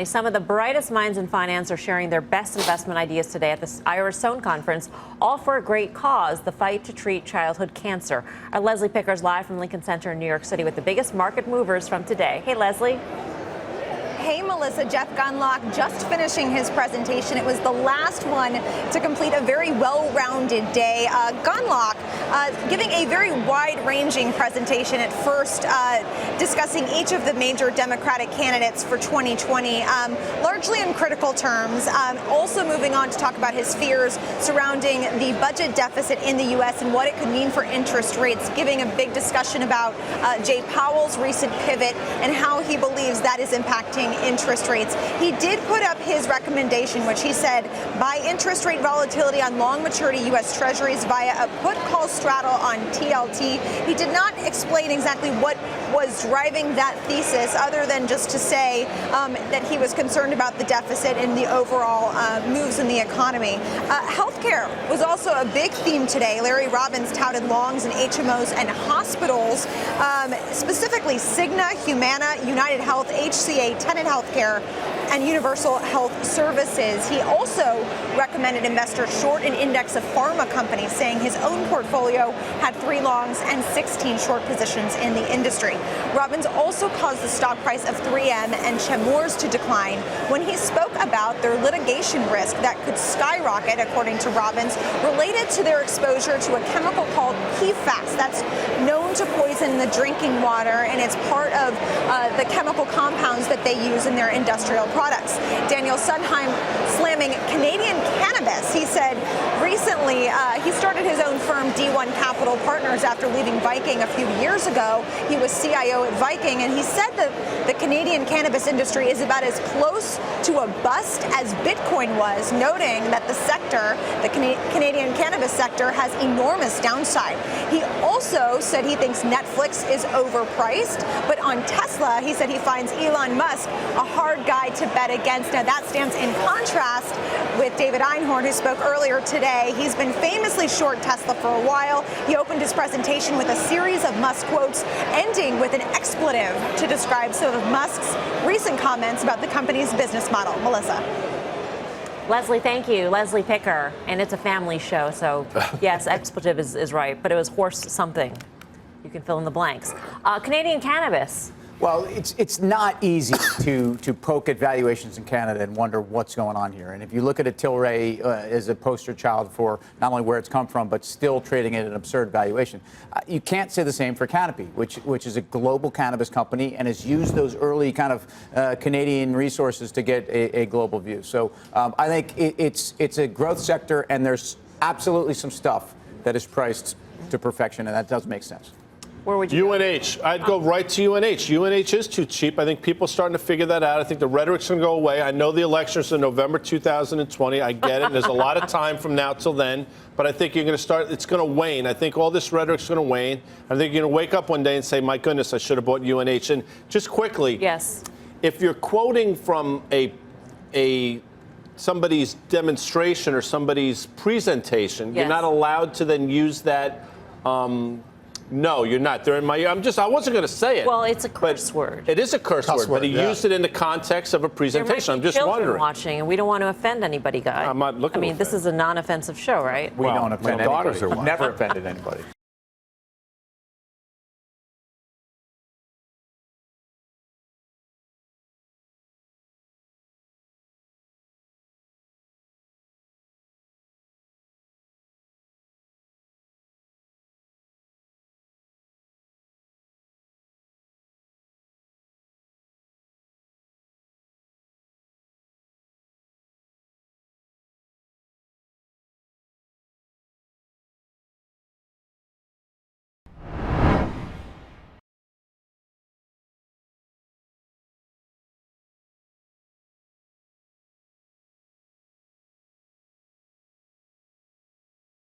Some of the brightest minds in finance are sharing their best investment ideas today at the Ira Sohn conference, all for a great cause, the fight to treat childhood cancer. Our Leslie Picker's live from Lincoln Center in New York City with the biggest market movers from today. Hey, Leslie. Hey, Melissa. Jeff Gundlach just finishing his presentation. It was the last one to complete a very well-rounded day. Gundlach giving a very wide-ranging presentation at first, discussing each of the major Democratic candidates for 2020, largely in critical terms. Also moving on to talk about his fears surrounding the budget deficit in the U.S. and what it could mean for interest rates, giving a big discussion about Jay Powell's recent pivot and how he believes that is impacting interest rates. He did put up his recommendation, which he said buy interest rate volatility on long maturity U.S. Treasuries via a put call straddle on TLT. He did not explain exactly what was driving that thesis, other than just to say that he was concerned about the deficit and the overall moves in the economy. Healthcare was also a big theme today. Larry Robbins touted longs in HMOs and hospitals, specifically Cigna, Humana, United Health, HCA, Tenet Healthcare, and Universal Health Services. He also recommended investors short an index of pharma companies, saying his own portfolio had 3 longs and 16 short positions in the industry. Robbins also caused the stock price of 3M and Chemours to decline when he spoke about their litigation risk that could skyrocket, according to Robbins, related to their exposure to a chemical called PFAS that's known to poison the drinking water, and it's part of the chemical compounds that they use in their industrial products. Daniel Sondheim slamming Canadian cannabis. He said recently he started his own firm, D1 Capital Partners, after leaving Viking a few years ago. He was CIO at Viking, and he said that the Canadian cannabis industry is about as close to a bust as Bitcoin was, noting that the sector, the Canadian cannabis sector, has enormous downside. He also said he thinks Netflix is overpriced, but on Tesla, he said he finds Elon Musk a hard guy to bet against. Now, that stands in contrast with David Einhorn, who spoke earlier today. He's been famously short Tesla for a while. He opened his presentation with a series of Musk quotes, ending with an expletive to describe some of Musk's recent comments about the company's business model. Melissa. Leslie, thank you. Leslie Picker. And it's a family show, so yes, expletive is right, but it was horse something. You can fill in the blanks. Canadian cannabis. Well, it's not easy to poke at valuations in Canada and wonder what's going on here. And if you look at a Tilray as a poster child for not only where it's come from, but still trading at an absurd valuation, you can't say the same for Canopy, which is a global cannabis company and has used those early kind of Canadian resources to get a global view. So I think it's a growth sector, and there's absolutely some stuff that is priced to perfection, and that does make sense. Where would you UNH. I'd go right to UNH. UNH is too cheap. I think people are starting to figure that out. I think the rhetoric's going to go away. I know the elections are November 2020. I get it. There's a lot of time from now till then. But I think you're going to start, it's going to wane. I think all this rhetoric's going to wane. I think you're going to wake up one day and say, my goodness, I should have bought UNH. And just quickly, yes, if you're quoting from somebody's demonstration or somebody's presentation, yes, you're not allowed to then use that. No, you're not. They're in my. I wasn't going to say it. Well, it's a curse word. It is a curse word, but he used it in the context of a presentation. I'm just wondering. Watching, and we don't want to offend anybody, Guy. I'm not looking. I mean, this is a non-offensive show, right? We don't offend anybody. Daughters are We've never offended anybody.